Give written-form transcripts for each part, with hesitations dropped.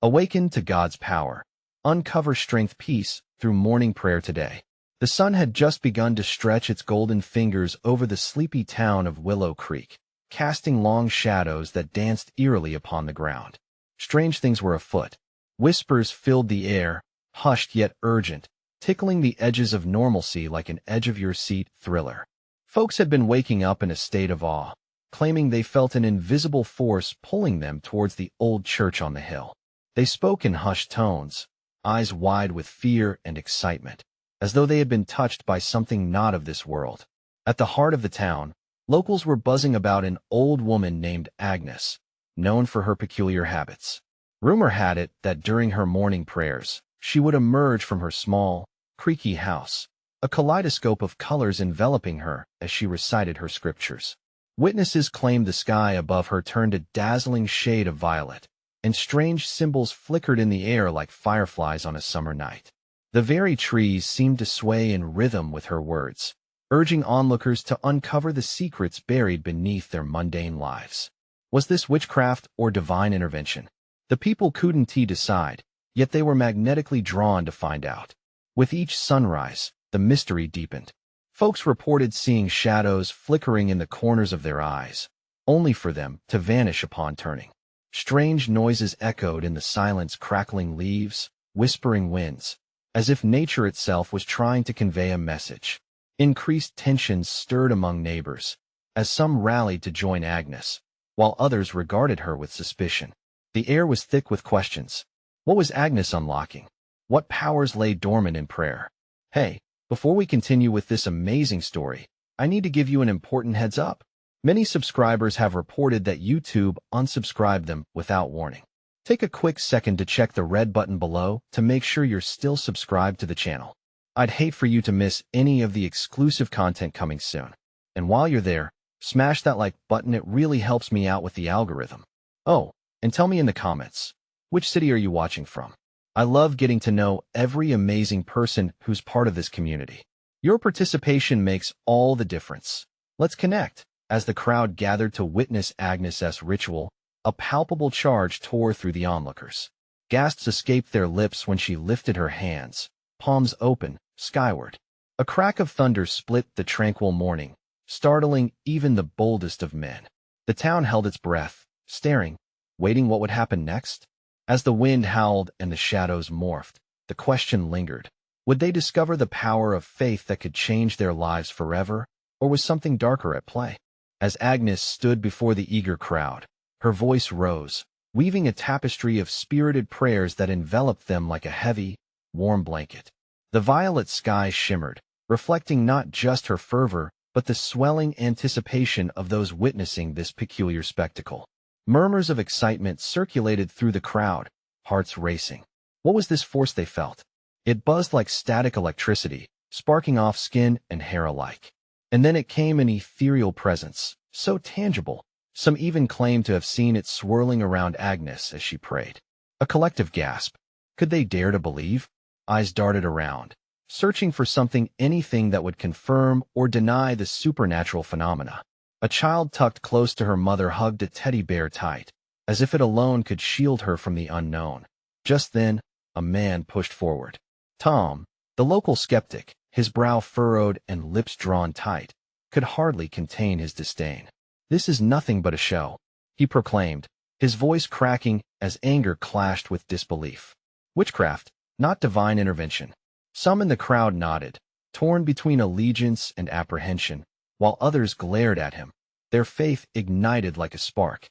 Awaken to God's power. Uncover strength peace through morning prayer today. The sun had just begun to stretch its golden fingers over the sleepy town of Willow Creek, casting long shadows that danced eerily upon the ground. Strange things were afoot. Whispers filled the air, hushed yet urgent, tickling the edges of normalcy like an edge-of-your-seat thriller. Folks had been waking up in a state of awe, claiming they felt an invisible force pulling them towards the old church on the hill. They spoke in hushed tones, eyes wide with fear and excitement, as though they had been touched by something not of this world. At the heart of the town, locals were buzzing about an old woman named Agnes, known for her peculiar habits. Rumor had it that during her morning prayers, she would emerge from her small, creaky house, a kaleidoscope of colors enveloping her as she recited her scriptures. Witnesses claimed the sky above her turned a dazzling shade of violet, and strange symbols flickered in the air like fireflies on a summer night. The very trees seemed to sway in rhythm with her words, urging onlookers to uncover the secrets buried beneath their mundane lives. Was this witchcraft or divine intervention? The people couldn't decide, yet they were magnetically drawn to find out. With each sunrise, the mystery deepened. Folks reported seeing shadows flickering in the corners of their eyes, only for them to vanish upon turning. Strange noises echoed in the silence, crackling leaves, whispering winds, as if nature itself was trying to convey a message. Increased tensions stirred among neighbors, as some rallied to join Agnes, while others regarded her with suspicion. The air was thick with questions. What was Agnes unlocking? What powers lay dormant in prayer? Hey, before we continue with this amazing story, I need to give you an important heads up. Many subscribers have reported that YouTube unsubscribed them without warning. Take a quick second to check the red button below to make sure you're still subscribed to the channel. I'd hate for you to miss any of the exclusive content coming soon. And while you're there, smash that like button. It really helps me out with the algorithm. Oh, and tell me in the comments, which city are you watching from? I love getting to know every amazing person who's part of this community. Your participation makes all the difference. Let's connect. As the crowd gathered to witness Agnes's ritual, a palpable charge tore through the onlookers. Gasps escaped their lips when she lifted her hands, palms open, skyward. A crack of thunder split the tranquil morning, startling even the boldest of men. The town held its breath, staring, waiting what would happen next. As the wind howled and the shadows morphed, the question lingered. Would they discover the power of faith that could change their lives forever, or was something darker at play? As Agnes stood before the eager crowd, her voice rose, weaving a tapestry of spirited prayers that enveloped them like a heavy, warm blanket. The violet sky shimmered, reflecting not just her fervor, but the swelling anticipation of those witnessing this peculiar spectacle. Murmurs of excitement circulated through the crowd, hearts racing. What was this force they felt? It buzzed like static electricity, sparking off skin and hair alike. And then it came an ethereal presence, so tangible. Some even claimed to have seen it swirling around Agnes as she prayed. A collective gasp. Could they dare to believe? Eyes darted around, searching for anything that would confirm or deny the supernatural phenomena. A child tucked close to her mother hugged a teddy bear tight, as if it alone could shield her from the unknown. Just then, a man pushed forward. Tom, the local skeptic, his brow furrowed and lips drawn tight, could hardly contain his disdain. "This is nothing but a show," he proclaimed, his voice cracking as anger clashed with disbelief. Witchcraft, not divine intervention. Some in the crowd nodded, torn between allegiance and apprehension, while others glared at him, their faith ignited like a spark.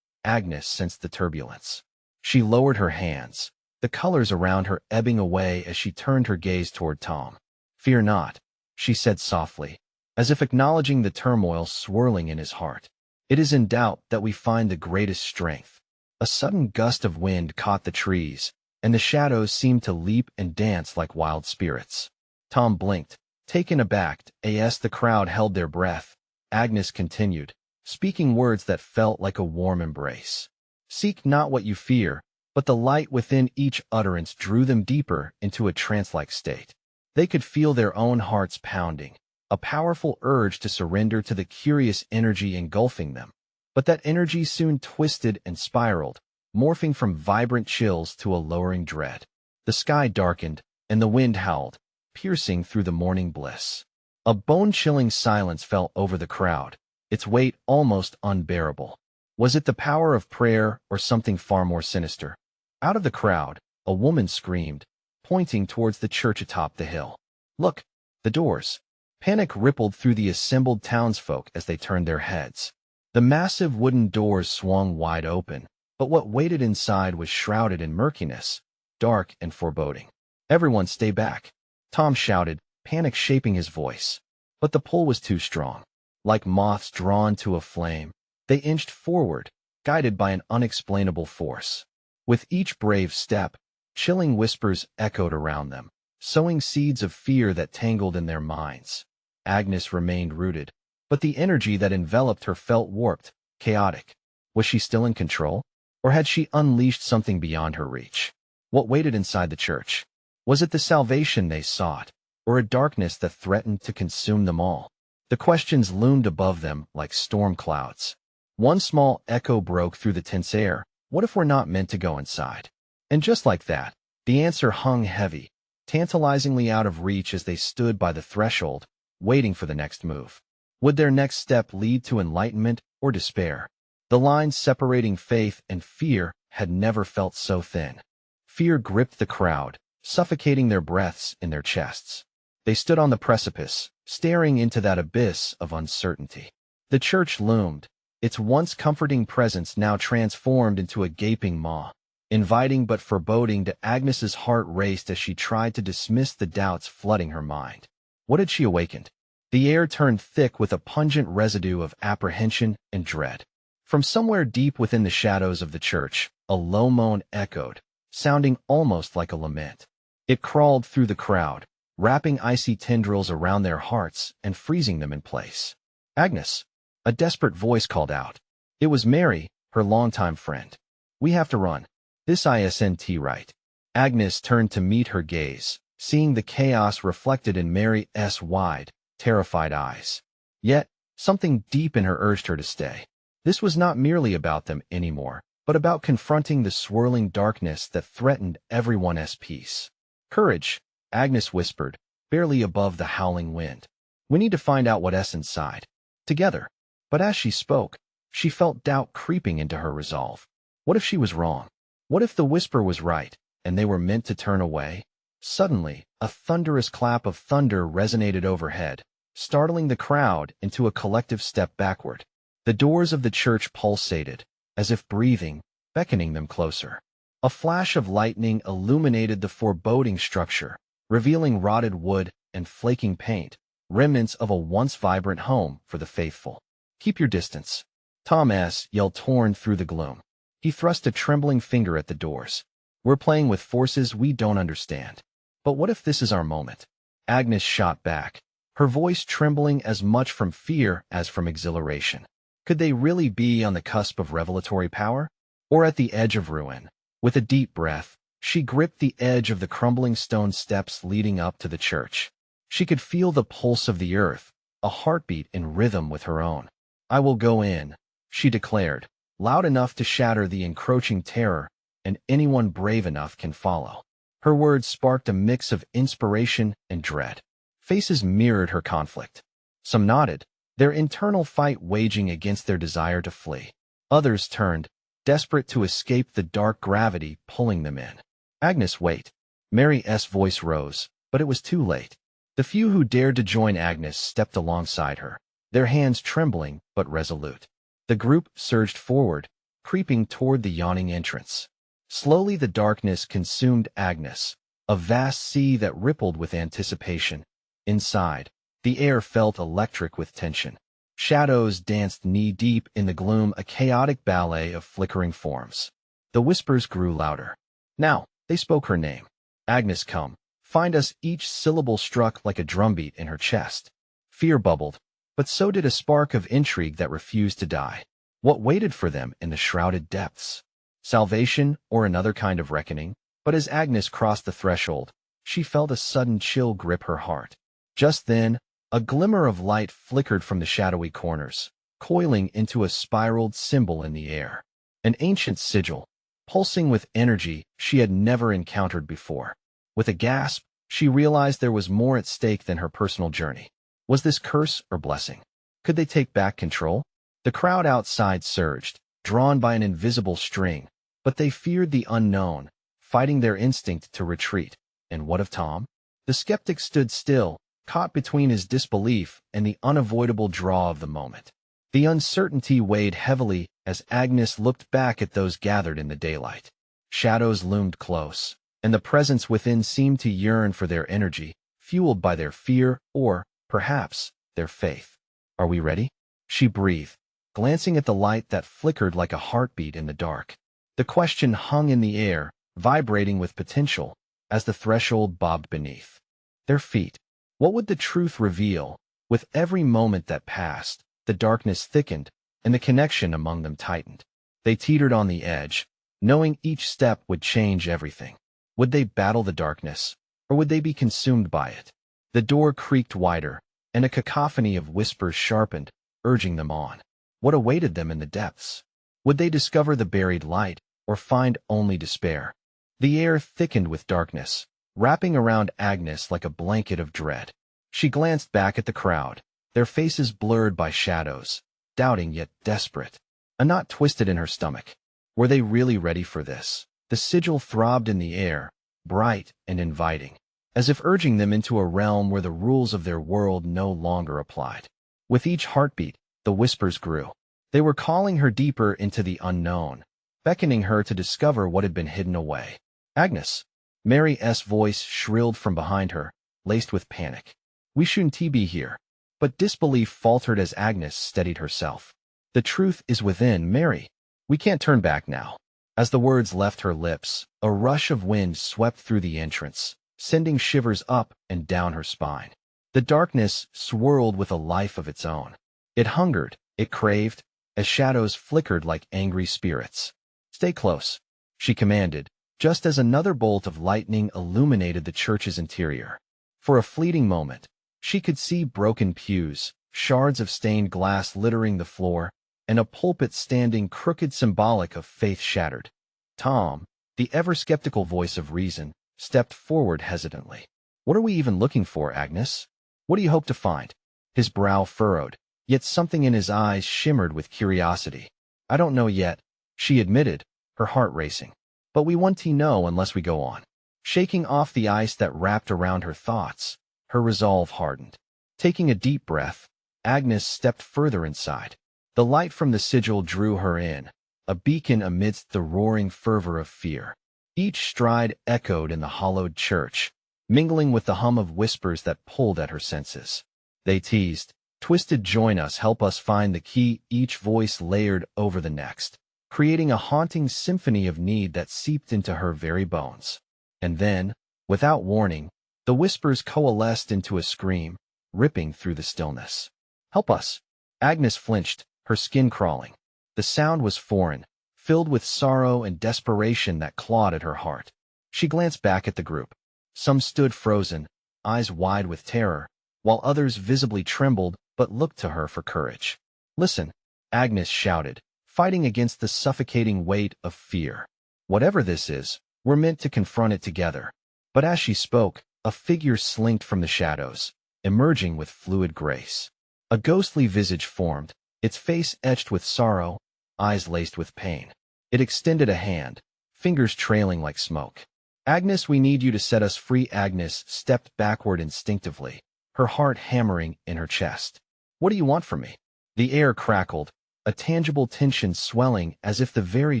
Agnes sensed the turbulence. She lowered her hands, the colors around her ebbing away as she turned her gaze toward Tom. "Fear not," she said softly, as if acknowledging the turmoil swirling in his heart. "It is in doubt that we find the greatest strength." A sudden gust of wind caught the trees, and the shadows seemed to leap and dance like wild spirits. Tom blinked, taken aback, as the crowd held their breath. Agnes continued, speaking words that felt like a warm embrace. "Seek not what you fear," but the light within each utterance drew them deeper into a trance-like state. They could feel their own hearts pounding, a powerful urge to surrender to the curious energy engulfing them. But that energy soon twisted and spiraled, morphing from vibrant chills to a lowering dread. The sky darkened, and the wind howled, piercing through the morning bliss. A bone-chilling silence fell over the crowd, its weight almost unbearable. Was it the power of prayer or something far more sinister? Out of the crowd, a woman screamed, pointing towards the church atop the hill. "Look, the doors!" Panic rippled through the assembled townsfolk as they turned their heads. The massive wooden doors swung wide open, but what waited inside was shrouded in murkiness, dark and foreboding. "Everyone stay back," Tom shouted, panic shaping his voice. But the pull was too strong. Like moths drawn to a flame, they inched forward, guided by an unexplainable force. With each brave step, chilling whispers echoed around them, sowing seeds of fear that tangled in their minds. Agnes remained rooted, but the energy that enveloped her felt warped, chaotic. Was she still in control? Or had she unleashed something beyond her reach? What waited inside the church? Was it the salvation they sought, or a darkness that threatened to consume them all? The questions loomed above them like storm clouds. One small echo broke through the tense air. What if we're not meant to go inside? And just like that, the answer hung heavy, tantalizingly out of reach as they stood by the threshold, waiting for the next move. Would their next step lead to enlightenment or despair? The lines separating faith and fear had never felt so thin. Fear gripped the crowd, suffocating their breaths in their chests. They stood on the precipice, staring into that abyss of uncertainty. The church loomed, its once comforting presence now transformed into a gaping maw. Inviting but foreboding, to Agnes's heart raced as she tried to dismiss the doubts flooding her mind. What had she awakened? The air turned thick with a pungent residue of apprehension and dread. From somewhere deep within the shadows of the church, a low moan echoed, sounding almost like a lament. It crawled through the crowd, wrapping icy tendrils around their hearts and freezing them in place. "Agnes!" A desperate voice called out. It was Mary, her longtime friend. "We have to run. This isn't right." Agnes turned to meet her gaze, seeing the chaos reflected in Mary's wide, terrified eyes. Yet, something deep in her urged her to stay. This was not merely about them anymore, but about confronting the swirling darkness that threatened everyone's peace. "Courage," Agnes whispered, barely above the howling wind. "We need to find out what's inside. Together." But as she spoke, she felt doubt creeping into her resolve. What if she was wrong? What if the whisper was right, and they were meant to turn away? Suddenly, a thunderous clap of thunder resonated overhead, startling the crowd into a collective step backward. The doors of the church pulsated, as if breathing, beckoning them closer. A flash of lightning illuminated the foreboding structure, revealing rotted wood and flaking paint, remnants of a once vibrant home for the faithful. "Keep your distance," Tom's yelled, torn through the gloom. He thrust a trembling finger at the doors. "We're playing with forces we don't understand. But what if this is our moment?" Agnes shot back, her voice trembling as much from fear as from exhilaration. Could they really be on the cusp of revelatory power? Or at the edge of ruin? With a deep breath, she gripped the edge of the crumbling stone steps leading up to the church. She could feel the pulse of the earth, a heartbeat in rhythm with her own. "I will go in," she declared, loud enough to shatter the encroaching terror, "and anyone brave enough can follow." Her words sparked a mix of inspiration and dread. Faces mirrored her conflict. Some nodded, their internal fight waging against their desire to flee. Others turned, desperate to escape the dark gravity pulling them in. "Agnes, wait." Mary's voice rose, but it was too late. The few who dared to join Agnes stepped alongside her, their hands trembling but resolute. The group surged forward, creeping toward the yawning entrance. Slowly the darkness consumed Agnes, a vast sea that rippled with anticipation. Inside, the air felt electric with tension. Shadows danced knee-deep in the gloom, a chaotic ballet of flickering forms. The whispers grew louder. Now, they spoke her name. "Agnes, come. Find us." Each syllable struck like a drumbeat in her chest. Fear bubbled, but so did a spark of intrigue that refused to die. What waited for them in the shrouded depths? Salvation or another kind of reckoning? But as Agnes crossed the threshold, she felt a sudden chill grip her heart. Just then, a glimmer of light flickered from the shadowy corners, coiling into a spiraled symbol in the air. An ancient sigil, pulsing with energy she had never encountered before. With a gasp, she realized there was more at stake than her personal journey. Was this curse or blessing? Could they take back control? The crowd outside surged, drawn by an invisible string, but they feared the unknown, fighting their instinct to retreat. And what of Tom? The skeptic stood still, caught between his disbelief and the unavoidable draw of the moment. The uncertainty weighed heavily as Agnes looked back at those gathered in the daylight. Shadows loomed close, and the presence within seemed to yearn for their energy, fueled by their fear or, perhaps, their faith. "Are we ready?" she breathed, glancing at the light that flickered like a heartbeat in the dark. The question hung in the air, vibrating with potential, as the threshold bobbed beneath their feet. What would the truth reveal? With every moment that passed, the darkness thickened, and the connection among them tightened. They teetered on the edge, knowing each step would change everything. Would they battle the darkness, or would they be consumed by it? The door creaked wider, and a cacophony of whispers sharpened, urging them on. What awaited them in the depths? Would they discover the buried light, or find only despair? The air thickened with darkness, wrapping around Agnes like a blanket of dread. She glanced back at the crowd, their faces blurred by shadows, doubting yet desperate. A knot twisted in her stomach. Were they really ready for this? The sigil throbbed in the air, bright and inviting, as if urging them into a realm where the rules of their world no longer applied. With each heartbeat, the whispers grew. They were calling her deeper into the unknown, beckoning her to discover what had been hidden away. "Agnes!" Mary's voice shrilled from behind her, laced with panic. "We shouldn't be here." But disbelief faltered as Agnes steadied herself. "The truth is within, Mary. We can't turn back now." As the words left her lips, a rush of wind swept through the entrance, sending shivers up and down her spine. The darkness swirled with a life of its own. It hungered, it craved, as shadows flickered like angry spirits. "Stay close," she commanded, just as another bolt of lightning illuminated the church's interior. For a fleeting moment, she could see broken pews, shards of stained glass littering the floor, and a pulpit standing crooked, symbolic of faith shattered. Tom, the ever-skeptical voice of reason, stepped forward hesitantly. "What are we even looking for, Agnes? What do you hope to find?" His brow furrowed, yet something in his eyes shimmered with curiosity. "I don't know yet," she admitted, her heart racing. "But we won't know unless we go on." Shaking off the ice that wrapped around her thoughts, her resolve hardened. Taking a deep breath, Agnes stepped further inside. The light from the sigil drew her in, a beacon amidst the roaring fervor of fear. Each stride echoed in the hollowed church, mingling with the hum of whispers that pulled at her senses. They teased, twisted, "Join us, help us find the key," each voice layered over the next, creating a haunting symphony of need that seeped into her very bones. And then, without warning, the whispers coalesced into a scream, ripping through the stillness. "Help us!" Agnes flinched, her skin crawling. The sound was foreign, filled with sorrow and desperation that clawed at her heart. She glanced back at the group. Some stood frozen, eyes wide with terror, while others visibly trembled but looked to her for courage. "Listen," Agnes shouted, fighting against the suffocating weight of fear. "Whatever this is, we're meant to confront it together." But as she spoke, a figure slinked from the shadows, emerging with fluid grace. A ghostly visage formed, its face etched with sorrow, eyes laced with pain. It extended a hand, fingers trailing like smoke. "Agnes, we need you to set us free." Agnes stepped backward instinctively, her heart hammering in her chest. "What do you want from me?" The air crackled, a tangible tension swelling as if the very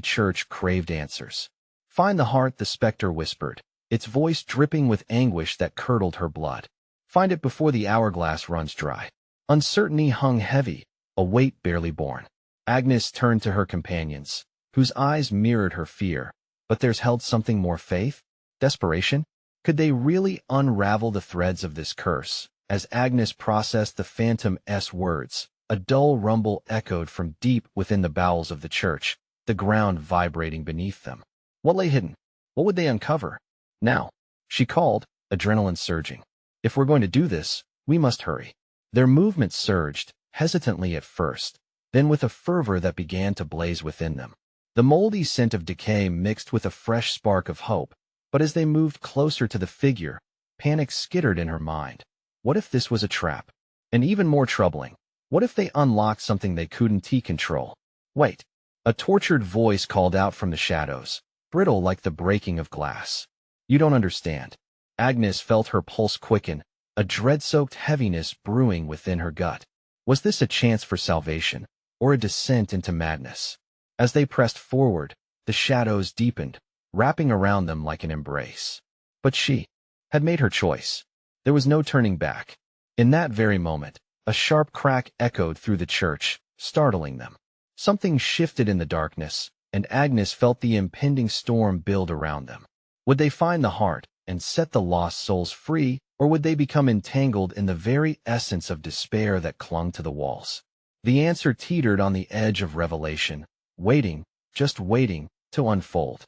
church craved answers. "Find the heart," the specter whispered, its voice dripping with anguish that curdled her blood. "Find it before the hourglass runs dry." Uncertainty hung heavy, a weight barely borne. Agnes turned to her companions, whose eyes mirrored her fear. But theirs held something more: faith? Desperation? Could they really unravel the threads of this curse? As Agnes processed the phantom's words, a dull rumble echoed from deep within the bowels of the church, the ground vibrating beneath them. What lay hidden? What would they uncover? "Now," she called, adrenaline surging. "If we're going to do this, we must hurry." Their movements surged, hesitantly at first, then with a fervor that began to blaze within them. The moldy scent of decay mixed with a fresh spark of hope, but as they moved closer to the figure, panic skittered in her mind. What if this was a trap? And even more troubling, what if they unlocked something they couldn't control? Wait. A tortured voice called out from the shadows, brittle like the breaking of glass. You don't understand. Agnes felt her pulse quicken, a dread-soaked heaviness brewing within her gut. Was this a chance for salvation, or a descent into madness? As they pressed forward, the shadows deepened, wrapping around them like an embrace. But she had made her choice. There was no turning back. In that very moment, a sharp crack echoed through the church, startling them. Something shifted in the darkness, and Agnes felt the impending storm build around them. Would they find the heart and set the lost souls free, or would they become entangled in the very essence of despair that clung to the walls? The answer teetered on the edge of revelation, waiting, just waiting, to unfold.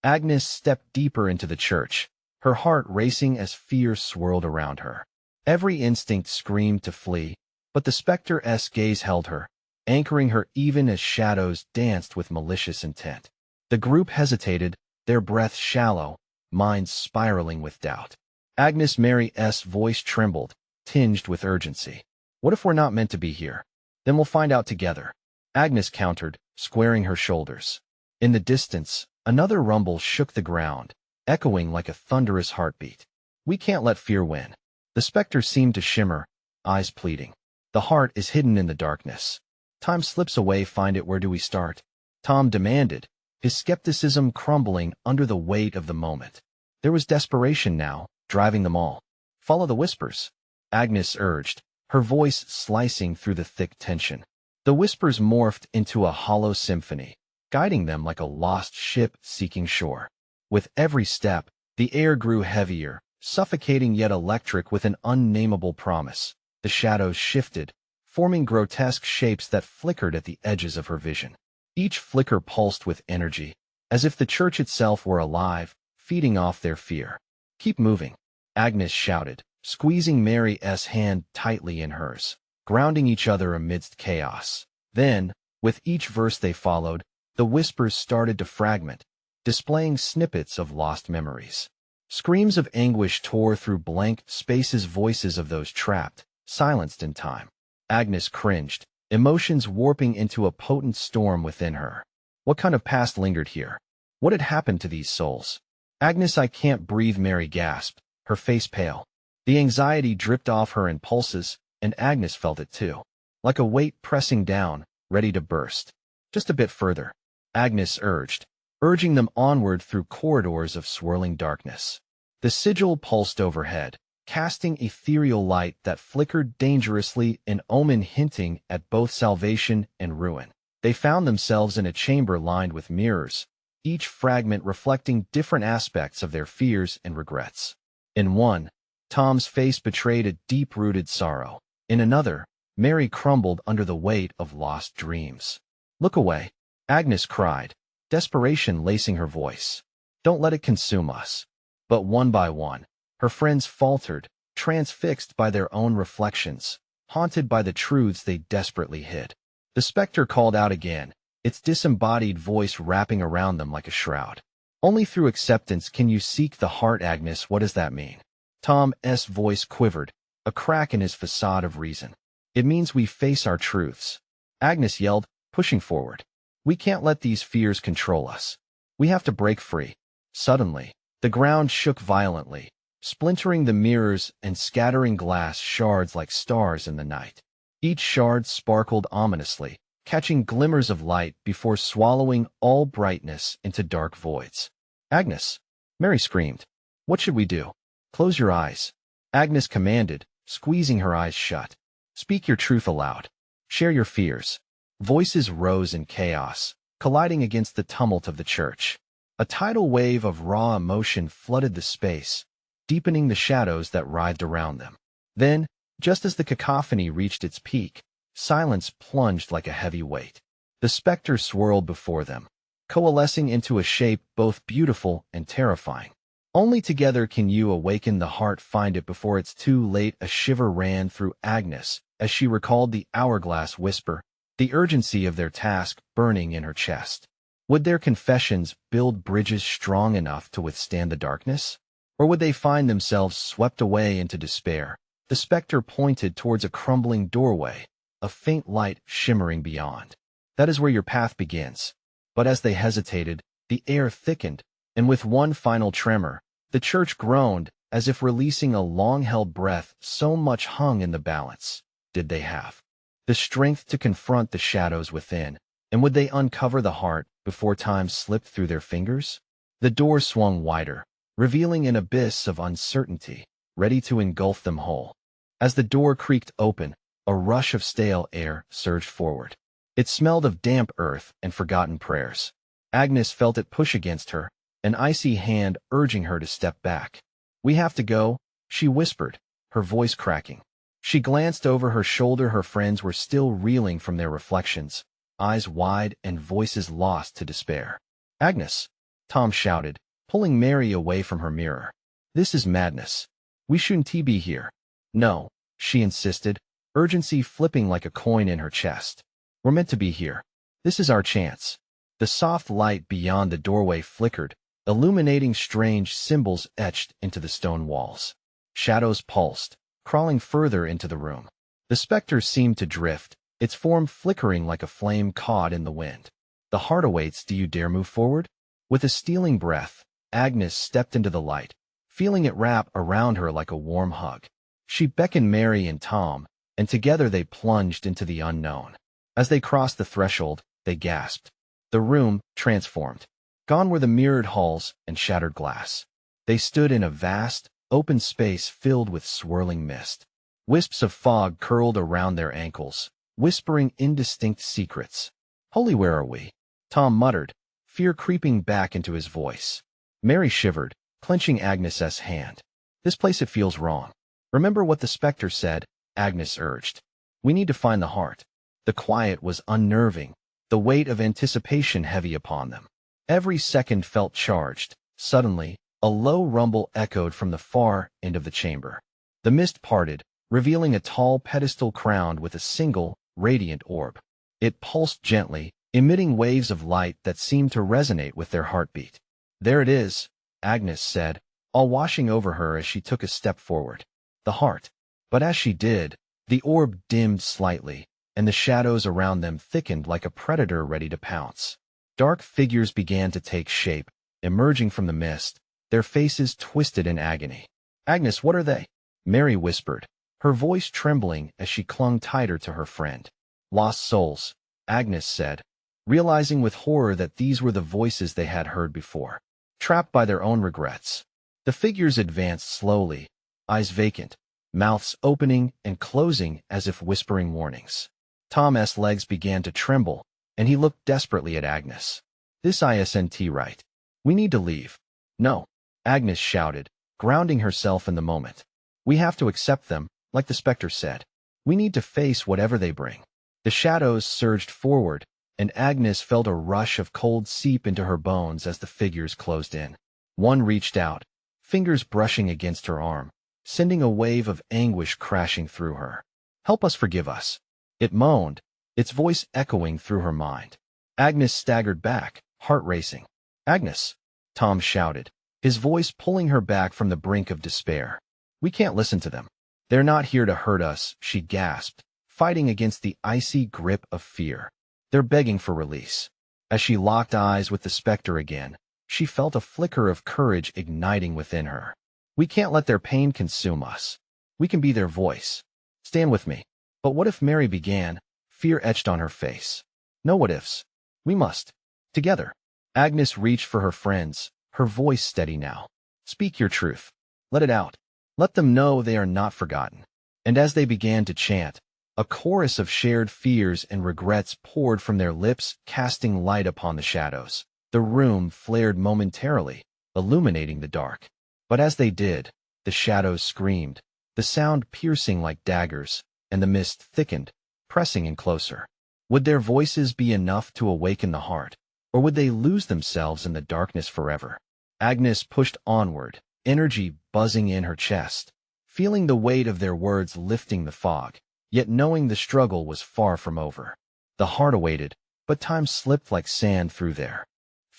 Agnes stepped deeper into the church, her heart racing as fear swirled around her. Every instinct screamed to flee, but the specter's gaze held her, anchoring her even as shadows danced with malicious intent. The group hesitated, their breaths shallow, minds spiraling with doubt. Agnes Mary's voice trembled, tinged with urgency. What if we're not meant to be here? Then we'll find out together. Agnes countered, squaring her shoulders. In the distance, another rumble shook the ground, echoing like a thunderous heartbeat. We can't let fear win. The specter seemed to shimmer, eyes pleading. The heart is hidden in the darkness. Time slips away, find it. Where do we start? Tom demanded, his skepticism crumbling under the weight of the moment. There was desperation now, driving them all. Follow the whispers, Agnes urged, her voice slicing through the thick tension. The whispers morphed into a hollow symphony, guiding them like a lost ship seeking shore. With every step, the air grew heavier, suffocating yet electric with an unnameable promise. The shadows shifted, forming grotesque shapes that flickered at the edges of her vision. Each flicker pulsed with energy, as if the church itself were alive, feeding off their fear. Keep moving, Agnes shouted, squeezing Mary's hand tightly in hers, grounding each other amidst chaos. Then, with each verse they followed, the whispers started to fragment, displaying snippets of lost memories. Screams of anguish tore through blank spaces, voices of those trapped, silenced in time. Agnes cringed, emotions warping into a potent storm within her. What kind of past lingered here? What had happened to these souls? Agnes, I can't breathe, Mary gasped, her face pale. The anxiety dripped off her in pulses, and Agnes felt it too. Like a weight pressing down, ready to burst. Just a bit further, Agnes urged, urging them onward through corridors of swirling darkness. The sigil pulsed overhead, casting ethereal light that flickered dangerously, an omen hinting at both salvation and ruin. They found themselves in a chamber lined with mirrors, each fragment reflecting different aspects of their fears and regrets. In one, Tom's face betrayed a deep-rooted sorrow. In another, Mary crumbled under the weight of lost dreams. Look away, Agnes cried, desperation lacing her voice. Don't let it consume us. But one by one, her friends faltered, transfixed by their own reflections, haunted by the truths they desperately hid. The specter called out again, its disembodied voice wrapping around them like a shroud. Only through acceptance can you seek the heart, Agnes. What does that mean? Tom's voice quivered, a crack in his facade of reason. It means we face our truths, Agnes yelled, pushing forward. We can't let these fears control us. We have to break free. Suddenly, the ground shook violently, splintering the mirrors and scattering glass shards like stars in the night. Each shard sparkled ominously, catching glimmers of light before swallowing all brightness into dark voids. Agnes, Mary screamed. What should we do? Close your eyes, Agnes commanded, squeezing her eyes shut. Speak your truth aloud. Share your fears. Voices rose in chaos, colliding against the tumult of the church. A tidal wave of raw emotion flooded the space, deepening the shadows that writhed around them. Then, just as the cacophony reached its peak, silence plunged like a heavy weight. The specter swirled before them, coalescing into a shape both beautiful and terrifying. Only together can you awaken the heart, find it before it's too late. A shiver ran through Agnes as she recalled the hourglass whisper, the urgency of their task burning in her chest. Would their confessions build bridges strong enough to withstand the darkness? Or would they find themselves swept away into despair? The specter pointed towards a crumbling doorway, a faint light shimmering beyond. That is where your path begins. But as they hesitated, the air thickened, and with one final tremor, the church groaned, as if releasing a long-held breath. So much hung in the balance. Did they have the strength to confront the shadows within? And would they uncover the heart before time slipped through their fingers? The door swung wider, revealing an abyss of uncertainty, ready to engulf them whole. As the door creaked open, a rush of stale air surged forward. It smelled of damp earth and forgotten prayers. Agnes felt it push against her, an icy hand urging her to step back. "We have to go," she whispered, her voice cracking. She glanced over her shoulder. Her friends were still reeling from their reflections, eyes wide and voices lost to despair. "Agnes!" Tom shouted, pulling Mary away from her mirror. "This is madness. We shouldn't be here." "No," she insisted, urgency flipping like a coin in her chest. "We're meant to be here. This is our chance." The soft light beyond the doorway flickered, illuminating strange symbols etched into the stone walls. Shadows pulsed, crawling further into the room. The specter seemed to drift, its form flickering like a flame caught in the wind. "The heart awaits. Do you dare move forward?" With a stealing breath, Agnes stepped into the light, feeling it wrap around her like a warm hug. She beckoned Mary and Tom, and together they plunged into the unknown. As they crossed the threshold, they gasped. The room, transformed. Gone were the mirrored halls and shattered glass. They stood in a vast, open space filled with swirling mist. Wisps of fog curled around their ankles, whispering indistinct secrets. "Holy, where are we?" Tom muttered, fear creeping back into his voice. Mary shivered, clenching Agnes's hand. "This place, it feels wrong." "Remember what the specter said," Agnes urged. "We need to find the heart." The quiet was unnerving, the weight of anticipation heavy upon them. Every second felt charged. Suddenly, a low rumble echoed from the far end of the chamber. The mist parted, revealing a tall pedestal crowned with a single, radiant orb. It pulsed gently, emitting waves of light that seemed to resonate with their heartbeat. "There it is," Agnes said, all washing over her as she took a step forward. "The heart." But as she did, the orb dimmed slightly, and the shadows around them thickened like a predator ready to pounce. Dark figures began to take shape, emerging from the mist, their faces twisted in agony. "Agnes, what are they?" Mary whispered, her voice trembling as she clung tighter to her friend. "Lost souls," Agnes said, realizing with horror that these were the voices they had heard before. Trapped by their own regrets. The figures advanced slowly, eyes vacant, mouths opening and closing as if whispering warnings. Tom's legs began to tremble, and he looked desperately at Agnes. "This isn't right. We need to leave." "No," Agnes shouted, grounding herself in the moment. "We have to accept them, like the specter said. We need to face whatever they bring." The shadows surged forward, and Agnes felt a rush of cold seep into her bones as the figures closed in. One reached out, fingers brushing against her arm, sending a wave of anguish crashing through her. "Help us, forgive us," it moaned, its voice echoing through her mind. Agnes staggered back, heart racing. "Agnes!" Tom shouted, his voice pulling her back from the brink of despair. "We can't listen to them. They're not here to hurt us," she gasped, fighting against the icy grip of fear. "They're begging for release." As she locked eyes with the specter again, she felt a flicker of courage igniting within her. "We can't let their pain consume us. We can be their voice. Stand with me." "But what if?" Mary began, fear etched on her face. "No what ifs. We must. Together." Agnes reached for her friends, her voice steady now. "Speak your truth. Let it out. Let them know they are not forgotten." And as they began to chant, a chorus of shared fears and regrets poured from their lips, casting light upon the shadows. The room flared momentarily, illuminating the dark. But as they did, the shadows screamed, the sound piercing like daggers, and the mist thickened, pressing in closer. Would their voices be enough to awaken the heart, or would they lose themselves in the darkness forever? Agnes pushed onward, energy buzzing in her chest, feeling the weight of their words lifting the fog, yet knowing the struggle was far from over. The heart awaited, but time slipped like sand through there.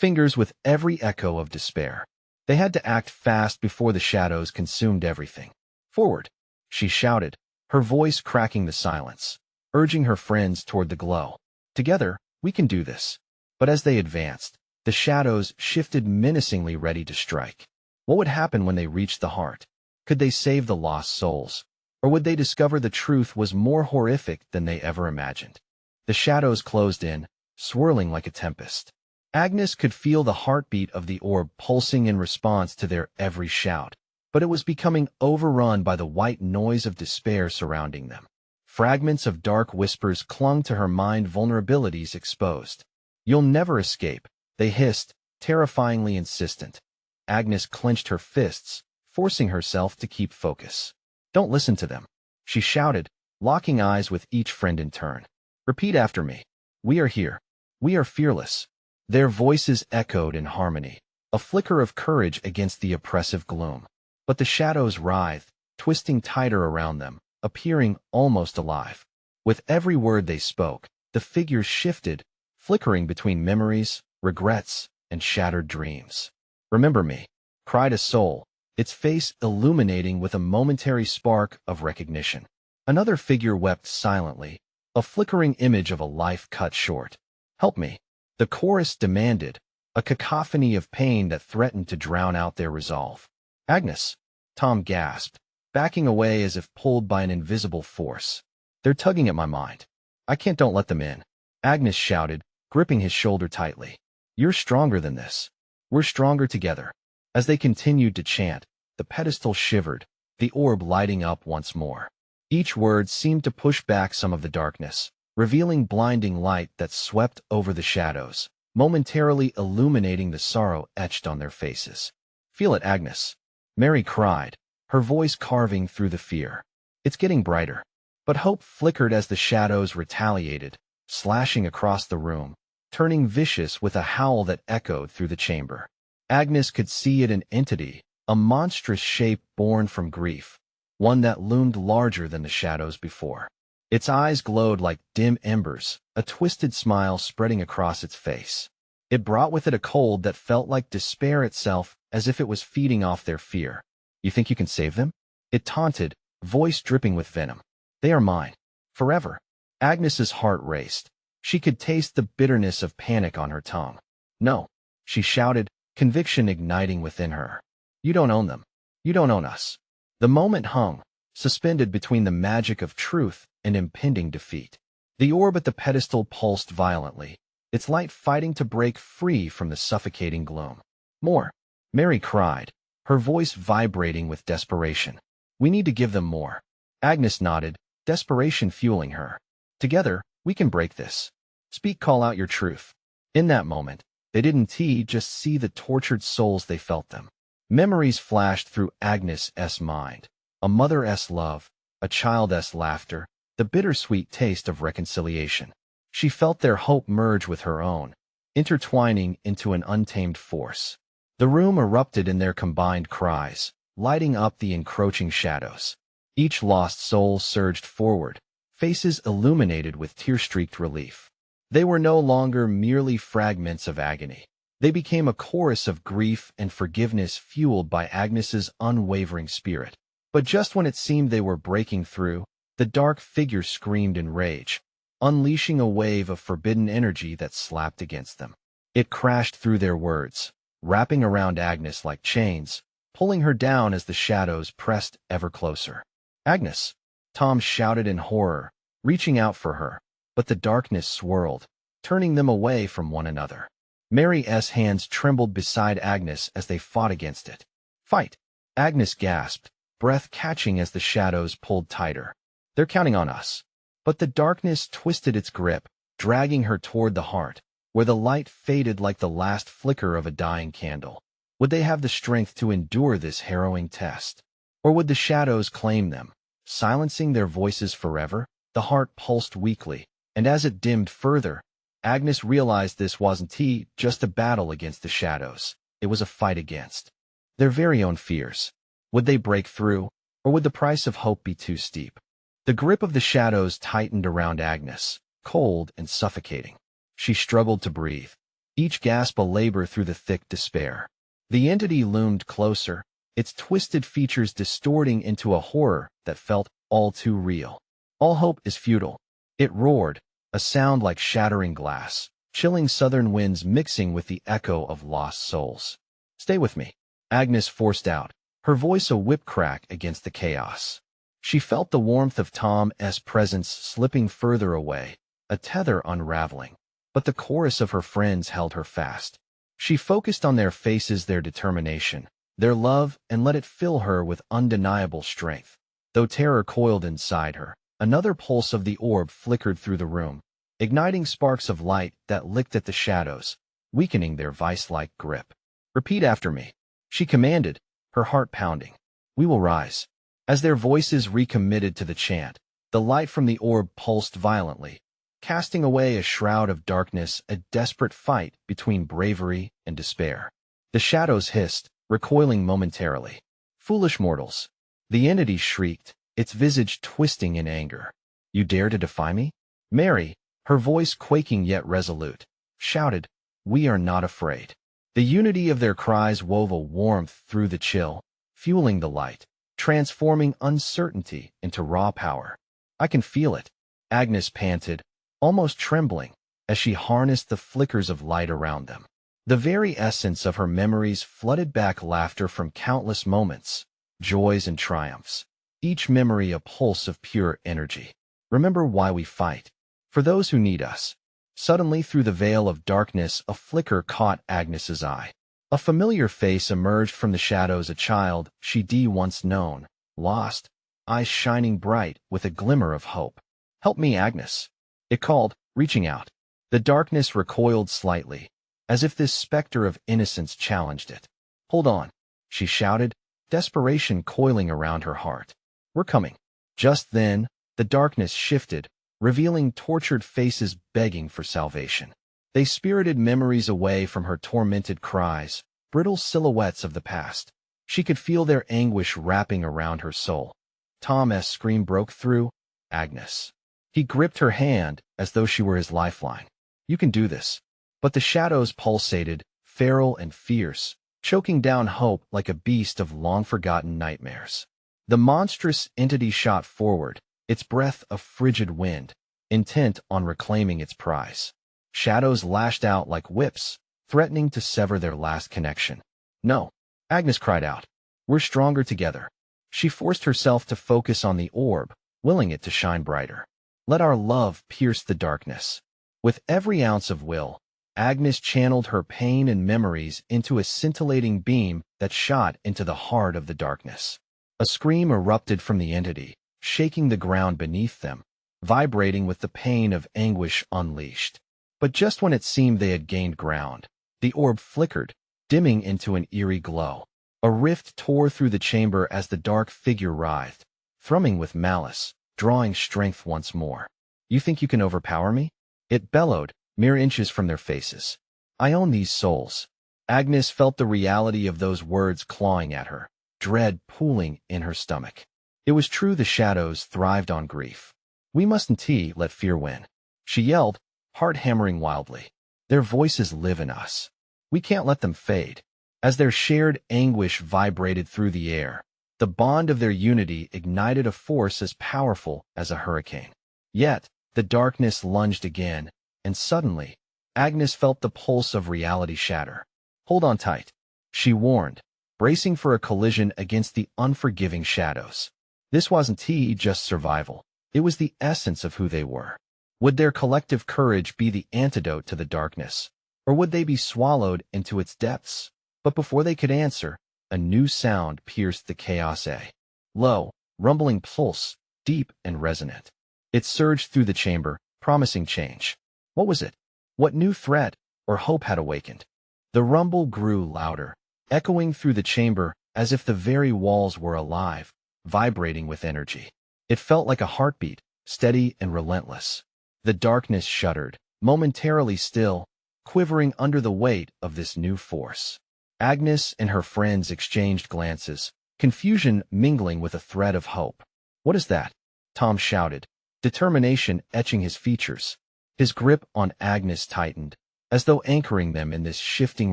fingers with every echo of despair. They had to act fast before the shadows consumed everything. "Forward!" she shouted, her voice cracking the silence, urging her friends toward the glow. "Together, we can do this." But as they advanced, the shadows shifted menacingly, ready to strike. What would happen when they reached the heart? Could they save the lost souls? Or would they discover the truth was more horrific than they ever imagined? The shadows closed in, swirling like a tempest. Agnes could feel the heartbeat of the orb pulsing in response to their every shout, but it was becoming overrun by the white noise of despair surrounding them. Fragments of dark whispers clung to her mind, vulnerabilities exposed. "You'll never escape," they hissed, terrifyingly insistent. Agnes clenched her fists, forcing herself to keep focus. "Don't listen to them," she shouted, locking eyes with each friend in turn. "Repeat after me. We are here. We are fearless." Their voices echoed in harmony, a flicker of courage against the oppressive gloom. But the shadows writhed, twisting tighter around them, appearing almost alive. With every word they spoke, the figures shifted, flickering between memories, regrets, and shattered dreams. "Remember me," cried a soul, its face illuminating with a momentary spark of recognition. Another figure wept silently, a flickering image of a life cut short. "Help me," the chorus demanded, a cacophony of pain that threatened to drown out their resolve. "Agnes," Tom gasped, backing away as if pulled by an invisible force. "They're tugging at my mind. I can't. Don't let them in." Agnes shouted, gripping his shoulder tightly. "You're stronger than this. We're stronger together." As they continued to chant, the pedestal shivered, the orb lighting up once more. Each word seemed to push back some of the darkness, revealing blinding light that swept over the shadows, momentarily illuminating the sorrow etched on their faces. "Feel it, Agnes," Mary cried, her voice carving through the fear. "It's getting brighter." But hope flickered as the shadows retaliated, slashing across the room, turning vicious with a howl that echoed through the chamber. Agnes could see it, an entity, a monstrous shape born from grief, one that loomed larger than the shadows before. Its eyes glowed like dim embers, a twisted smile spreading across its face. It brought with it a cold that felt like despair itself, as if it was feeding off their fear. "You think you can save them?" it taunted, voice dripping with venom. "They are mine. Forever." Agnes's heart raced. She could taste the bitterness of panic on her tongue. "No," she shouted, conviction igniting within her. "You don't own them. You don't own us." The moment hung, suspended between the magic of truth and impending defeat. The orb at the pedestal pulsed violently, its light fighting to break free from the suffocating gloom. "More," Mary cried, her voice vibrating with desperation. "We need to give them more." Agnes nodded, desperation fueling her. "Together, we can break this. Speak, call out your truth." In that moment, they didn't just see the tortured souls, they felt them. Memories flashed through Agnes's mind. A mother's love, a child's laughter, the bittersweet taste of reconciliation. She felt their hope merge with her own, intertwining into an untamed force. The room erupted in their combined cries, lighting up the encroaching shadows. Each lost soul surged forward, faces illuminated with tear-streaked relief. They were no longer merely fragments of agony. They became a chorus of grief and forgiveness fueled by Agnes's unwavering spirit. But just when it seemed they were breaking through, the dark figure screamed in rage, unleashing a wave of forbidden energy that slapped against them. It crashed through their words, wrapping around Agnes like chains, pulling her down as the shadows pressed ever closer. "Agnes!" Tom shouted in horror, reaching out for her, but the darkness swirled, turning them away from one another. Mary's hands trembled beside Agnes as they fought against it. "Fight!" Agnes gasped, breath catching as the shadows pulled tighter. "They're counting on us." But the darkness twisted its grip, dragging her toward the heart, where the light faded like the last flicker of a dying candle. Would they have the strength to endure this harrowing test? Or would the shadows claim them, silencing their voices forever? The heart pulsed weakly, and as it dimmed further, Agnes realized this wasn't just a battle against the shadows. It was a fight against their very own fears. Would they break through, or would the price of hope be too steep? The grip of the shadows tightened around Agnes, cold and suffocating. She struggled to breathe. each gasp a labor through the thick despair. The entity loomed closer, its twisted features distorting into a horror that felt all too real. All hope is futile. It roared, a sound like shattering glass, chilling southern winds mixing with the echo of lost souls. Stay with me, Agnes forced out, her voice a whip crack against the chaos. She felt the warmth of Tom's presence slipping further away, a tether unraveling. But the chorus of her friends held her fast. She focused on their faces, their determination, their love, and let it fill her with undeniable strength. Though terror coiled inside her, another pulse of the orb flickered through the room, igniting sparks of light that licked at the shadows, weakening their vice-like grip. Repeat after me, she commanded, her heart pounding. We will rise. As their voices recommitted to the chant, the light from the orb pulsed violently, casting away a shroud of darkness, a desperate fight between bravery and despair. The shadows hissed, recoiling momentarily. Foolish mortals. The entity shrieked, its visage twisting in anger. You dare to defy me? Mary, her voice quaking yet resolute, shouted, We are not afraid. The unity of their cries wove a warmth through the chill, fueling the light, transforming uncertainty into raw power. I can feel it, Agnes panted, almost trembling, as she harnessed the flickers of light around them. The very essence of her memories flooded back, laughter from countless moments, joys and triumphs, each memory a pulse of pure energy. Remember why we fight. For those who need us. Suddenly, through the veil of darkness, a flicker caught Agnes's eye. A familiar face emerged from the shadows, a child she'd once known, lost, eyes shining bright with a glimmer of hope. Help me, Agnes, it called, reaching out. The darkness recoiled slightly, as if this specter of innocence challenged it. Hold on, she shouted, desperation coiling around her heart. We're coming. Just then, the darkness shifted, revealing tortured faces begging for salvation. They spirited memories away from her tormented cries, brittle silhouettes of the past. She could feel their anguish wrapping around her soul. Tom's scream broke through. Agnes. He gripped her hand as though she were his lifeline. You can do this. But the shadows pulsated, feral and fierce, choking down hope like a beast of long-forgotten nightmares. The monstrous entity shot forward, its breath a frigid wind, intent on reclaiming its prize. Shadows lashed out like whips, threatening to sever their last connection. No, Agnes cried out. We're stronger together. She forced herself to focus on the orb, willing it to shine brighter. Let our love pierce the darkness. With every ounce of will, Agnes channeled her pain and memories into a scintillating beam that shot into the heart of the darkness. A scream erupted from the entity, shaking the ground beneath them, vibrating with the pain of anguish unleashed. But just when it seemed they had gained ground, the orb flickered, dimming into an eerie glow. A rift tore through the chamber as the dark figure writhed, thrumming with malice, drawing strength once more. You think you can overpower me? It bellowed, mere inches from their faces. I own these souls. Agnes felt the reality of those words clawing at her, dread pooling in her stomach. It was true, the shadows thrived on grief. We mustn't let fear win. She yelled, heart hammering wildly. Their voices live in us. We can't let them fade. As their shared anguish vibrated through the air, the bond of their unity ignited a force as powerful as a hurricane. Yet, the darkness lunged again, and suddenly, Agnes felt the pulse of reality shatter. Hold on tight, she warned, bracing for a collision against the unforgiving shadows. This wasn't just survival. It was the essence of who they were. Would their collective courage be the antidote to the darkness, or would they be swallowed into its depths? But before they could answer, a new sound pierced the chaos. A low, rumbling pulse, deep and resonant. It surged through the chamber, promising change. What was it? What new threat or hope had awakened? The rumble grew louder, echoing through the chamber as if the very walls were alive, vibrating with energy. It felt like a heartbeat, steady and relentless. The darkness shuddered, momentarily still, quivering under the weight of this new force. Agnes and her friends exchanged glances, confusion mingling with a thread of hope. What is that? Tom shouted, determination etching his features. His grip on Agnes tightened, as though anchoring them in this shifting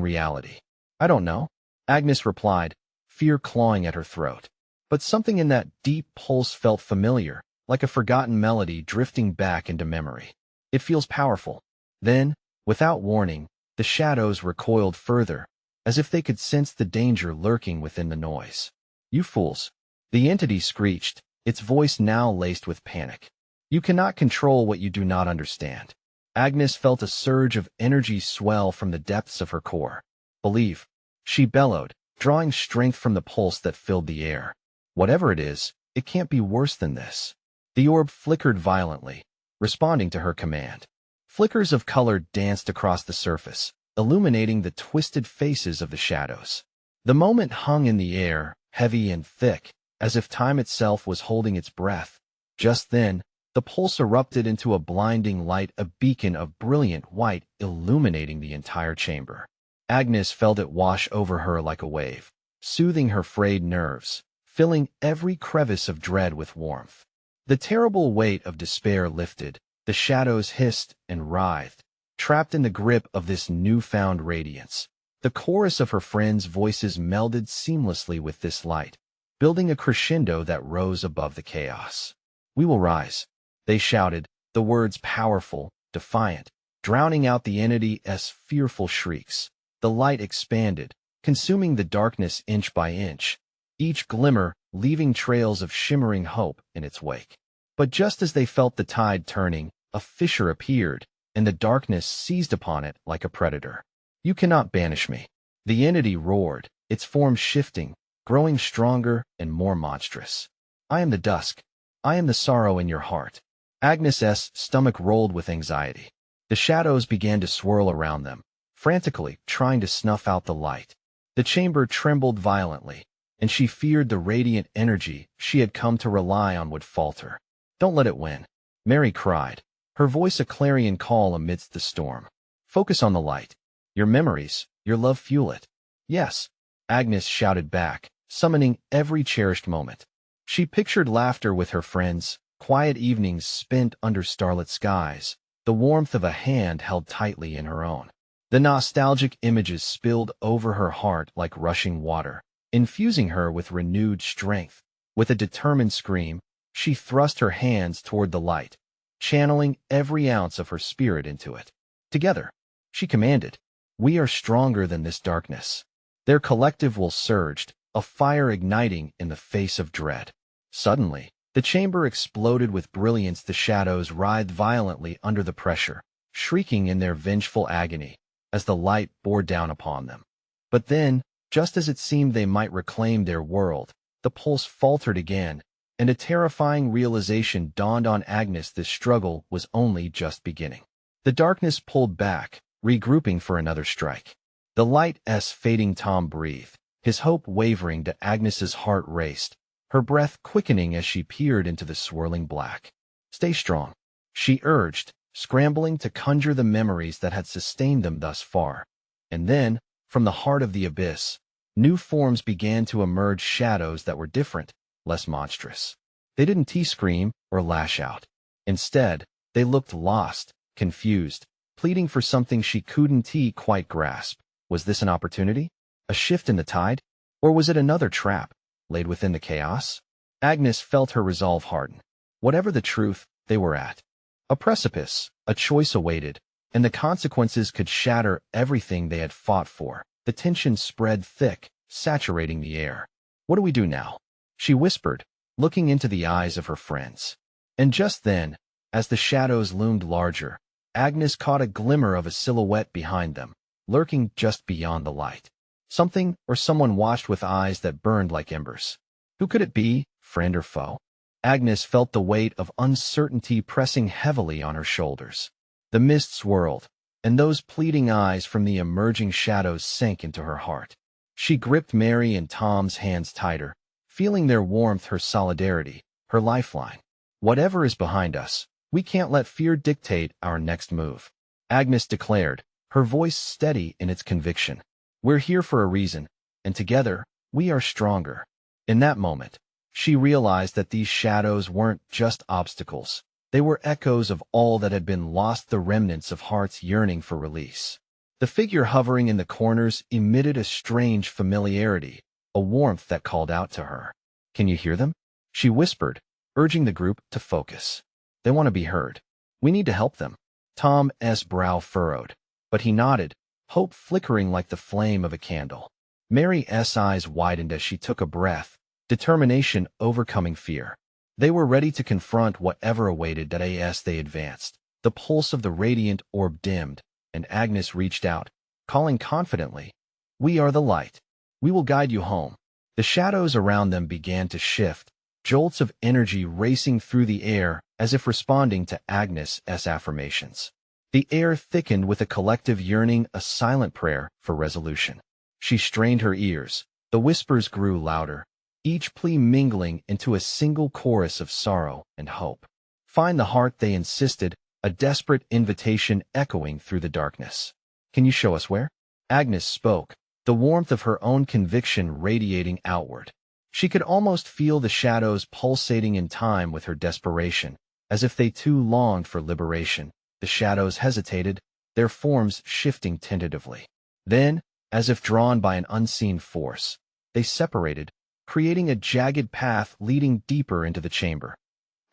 reality. I don't know, Agnes replied, fear clawing at her throat. But something in that deep pulse felt familiar, like a forgotten melody drifting back into memory. It feels powerful. Then, without warning, the shadows recoiled further, as if they could sense the danger lurking within the noise. You fools! The entity screeched, its voice now laced with panic. You cannot control what you do not understand. Agnes felt a surge of energy swell from the depths of her core. Believe, she bellowed, drawing strength from the pulse that filled the air. Whatever it is, it can't be worse than this. The orb flickered violently, responding to her command. Flickers of color danced across the surface, illuminating the twisted faces of the shadows. The moment hung in the air, heavy and thick, as if time itself was holding its breath. Just then, the pulse erupted into a blinding light, a beacon of brilliant white illuminating the entire chamber. Agnes felt it wash over her like a wave, soothing her frayed nerves, filling every crevice of dread with warmth. The terrible weight of despair lifted, the shadows hissed and writhed, trapped in the grip of this newfound radiance. The chorus of her friends' voices melded seamlessly with this light, building a crescendo that rose above the chaos. We will rise, they shouted, the words powerful, defiant, drowning out the entity's fearful shrieks. The light expanded, consuming the darkness inch by inch, each glimmer leaving trails of shimmering hope in its wake. But just as they felt the tide turning, a fissure appeared, and the darkness seized upon it like a predator. You cannot banish me. The entity roared, its form shifting, growing stronger and more monstrous. I am the dusk. I am the sorrow in your heart. Agnes's stomach rolled with anxiety. The shadows began to swirl around them, frantically trying to snuff out the light. The chamber trembled violently, and she feared the radiant energy she had come to rely on would falter. Don't let it win, Mary cried, her voice a clarion call amidst the storm. Focus on the light. Your memories, your love fuel it. Yes, Agnes shouted back, summoning every cherished moment. She pictured laughter with her friends, quiet evenings spent under starlit skies, the warmth of a hand held tightly in her own. The nostalgic images spilled over her heart like rushing water, infusing her with renewed strength. With a determined scream, she thrust her hands toward the light, channeling every ounce of her spirit into it. Together, she commanded, we are stronger than this darkness. Their collective will surged, a fire igniting in the face of dread. Suddenly, the chamber exploded with brilliance. The shadows writhed violently under the pressure, shrieking in their vengeful agony as the light bore down upon them. But then, just as it seemed they might reclaim their world, the pulse faltered again, and a terrifying realization dawned on Agnes: this struggle was only just beginning. The darkness pulled back, regrouping for another strike. The light's fading. Tom breathed, his hope wavering. To Agnes's heart raced, her breath quickening as she peered into the swirling black. Stay strong, she urged, scrambling to conjure the memories that had sustained them thus far. And then, from the heart of the abyss, new forms began to emerge, shadows that were different, less monstrous. They didn't scream or lash out. Instead, they looked lost, confused, pleading for something she couldn't quite grasp. Was this an opportunity? A shift in the tide? Or was it another trap, laid within the chaos? Agnes felt her resolve harden. Whatever the truth, they were at a precipice. A choice awaited, and the consequences could shatter everything they had fought for. The tension spread thick, saturating the air. What do we do now? She whispered, looking into the eyes of her friends. And just then, as the shadows loomed larger, Agnes caught a glimmer of a silhouette behind them, lurking just beyond the light. Something or someone watched with eyes that burned like embers. Who could it be, friend or foe? Agnes felt the weight of uncertainty pressing heavily on her shoulders. The mist swirled, and those pleading eyes from the emerging shadows sank into her heart. She gripped Mary and Tom's hands tighter, feeling their warmth, her solidarity, her lifeline. Whatever is behind us, we can't let fear dictate our next move, Agnes declared, her voice steady in its conviction. We're here for a reason, and together, we are stronger. In that moment, she realized that these shadows weren't just obstacles. They were echoes of all that had been lost, the remnants of hearts yearning for release. The figure hovering in the corners emitted a strange familiarity, a warmth that called out to her. "Can you hear them?" she whispered, urging the group to focus. "They want to be heard. We need to help them." Tom's brow furrowed, but he nodded, hope flickering like the flame of a candle. Mary's eyes widened as she took a breath, determination overcoming fear. They were ready to confront whatever awaited as they advanced. The pulse of the radiant orb dimmed, and Agnes reached out, calling confidently, "We are the light. We will guide you home." The shadows around them began to shift, jolts of energy racing through the air as if responding to Agnes's affirmations. The air thickened with a collective yearning, a silent prayer for resolution. She strained her ears. The whispers grew louder, each plea mingling into a single chorus of sorrow and hope. "Find the heart," they insisted, a desperate invitation echoing through the darkness. "Can you show us where?" Agnes spoke, the warmth of her own conviction radiating outward. She could almost feel the shadows pulsating in time with her desperation, as if they too longed for liberation. The shadows hesitated, their forms shifting tentatively. Then, as if drawn by an unseen force, they separated, creating a jagged path leading deeper into the chamber.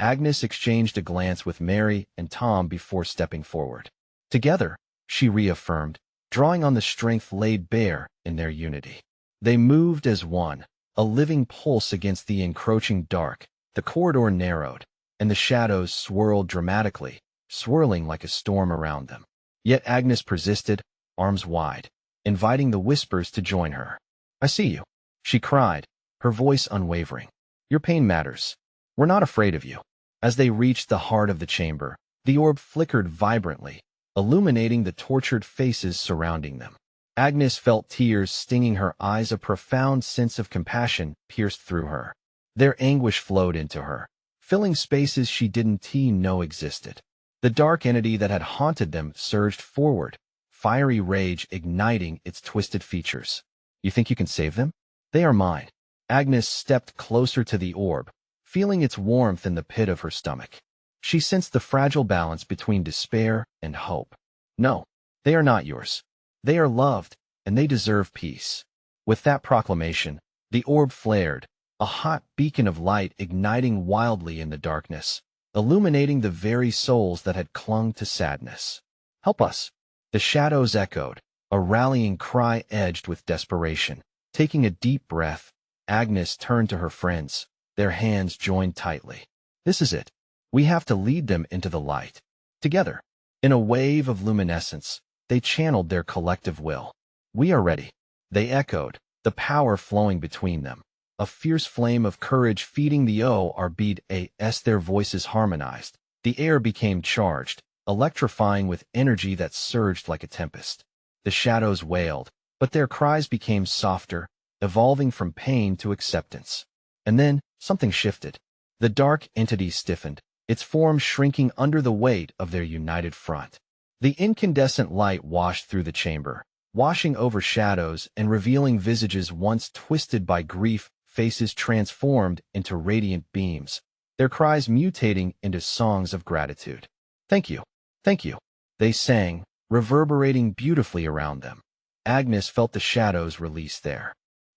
Agnes exchanged a glance with Mary and Tom before stepping forward. Together, she reaffirmed, drawing on the strength laid bare in their unity. They moved as one, a living pulse against the encroaching dark. The corridor narrowed, and the shadows swirled dramatically, swirling like a storm around them. Yet Agnes persisted, arms wide, inviting the whispers to join her. "I see you," she cried, her voice unwavering. "Your pain matters. We're not afraid of you." As they reached the heart of the chamber, the orb flickered vibrantly, illuminating the tortured faces surrounding them. Agnes felt tears stinging her eyes, a profound sense of compassion pierced through her. Their anguish flowed into her, filling spaces she didn't know existed. The dark entity that had haunted them surged forward, fiery rage igniting its twisted features. "You think you can save them? They are mine." Agnes stepped closer to the orb, feeling its warmth in the pit of her stomach. She sensed the fragile balance between despair and hope. "No, they are not yours. They are loved, and they deserve peace." With that proclamation, the orb flared, a hot beacon of light igniting wildly in the darkness, illuminating the very souls that had clung to sadness. "Help us!" The shadows echoed, a rallying cry edged with desperation. Taking a deep breath, Agnes turned to her friends, their hands joined tightly. "This is it. We have to lead them into the light." Together, in a wave of luminescence, they channeled their collective will. "We are ready," they echoed, the power flowing between them. A fierce flame of courage feeding the ORB's. Their voices harmonized. The air became charged, electrifying with energy that surged like a tempest. The shadows wailed, but their cries became softer, evolving from pain to acceptance. And then, something shifted. The dark entity stiffened, its form shrinking under the weight of their united front. The incandescent light washed through the chamber, washing over shadows and revealing visages once twisted by grief, faces transformed into radiant beams, their cries mutating into songs of gratitude. "Thank you, thank you," they sang, reverberating beautifully around them. Agnes felt the shadows release their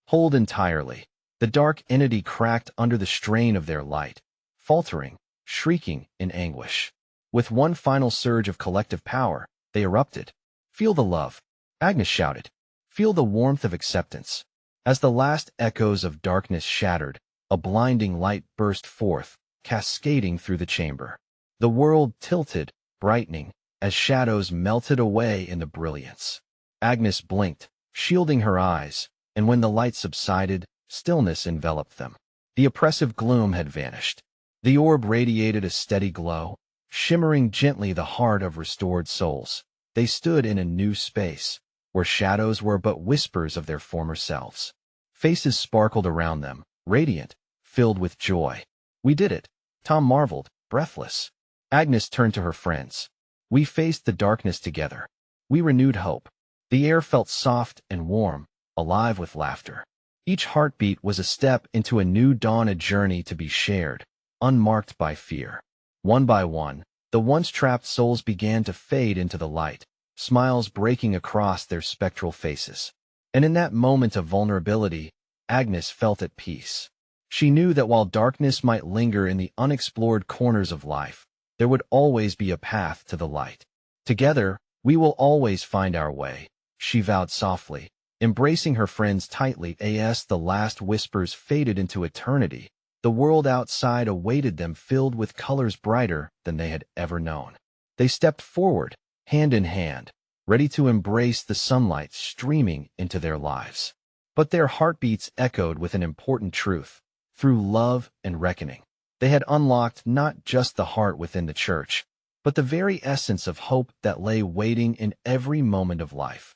hold entirely. The dark entity cracked under the strain of their light, faltering, shrieking in anguish. With one final surge of collective power, they erupted. "Feel the love," Agnes shouted. "Feel the warmth of acceptance." As the last echoes of darkness shattered, a blinding light burst forth, cascading through the chamber. The world tilted, brightening, as shadows melted away in the brilliance. Agnes blinked, shielding her eyes, and when the light subsided, stillness enveloped them. The oppressive gloom had vanished. The orb radiated a steady glow, shimmering gently the heart of restored souls. They stood in a new space, where shadows were but whispers of their former selves. Faces sparkled around them, radiant, filled with joy. "We did it," Tom marveled, breathless. Agnes turned to her friends. "We faced the darkness together. We renewed hope." The air felt soft and warm, alive with laughter. Each heartbeat was a step into a new dawn, a journey to be shared, unmarked by fear. One by one, the once trapped souls began to fade into the light, smiles breaking across their spectral faces. And in that moment of vulnerability, Agnes felt at peace. She knew that while darkness might linger in the unexplored corners of life, there would always be a path to the light. Together, we will always find our way, she vowed softly, embracing her friends tightly. As the last whispers faded into eternity, the world outside awaited them, filled with colors brighter than they had ever known. They stepped forward, hand in hand, ready to embrace the sunlight streaming into their lives. But their heartbeats echoed with an important truth. Through love and reckoning, they had unlocked not just the heart within the church, but the very essence of hope that lay waiting in every moment of life.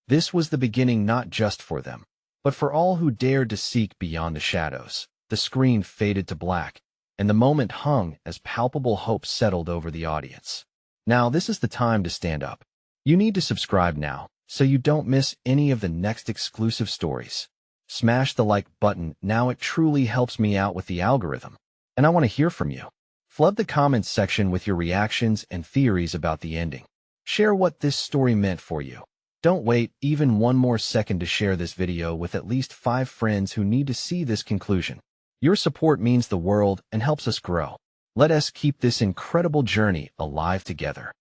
This was the beginning not just for them, but for all who dared to seek beyond the shadows. The screen faded to black, and the moment hung as palpable hope settled over the audience. Now this is the time to stand up. You need to subscribe now, so you don't miss any of the next exclusive stories. Smash the like button now, it truly helps me out with the algorithm. And I want to hear from you. Flood the comments section with your reactions and theories about the ending. Share what this story meant for you. Don't wait even one more second to share this video with at least 5 friends who need to see this conclusion. Your support means the world and helps us grow. Let us keep this incredible journey alive together.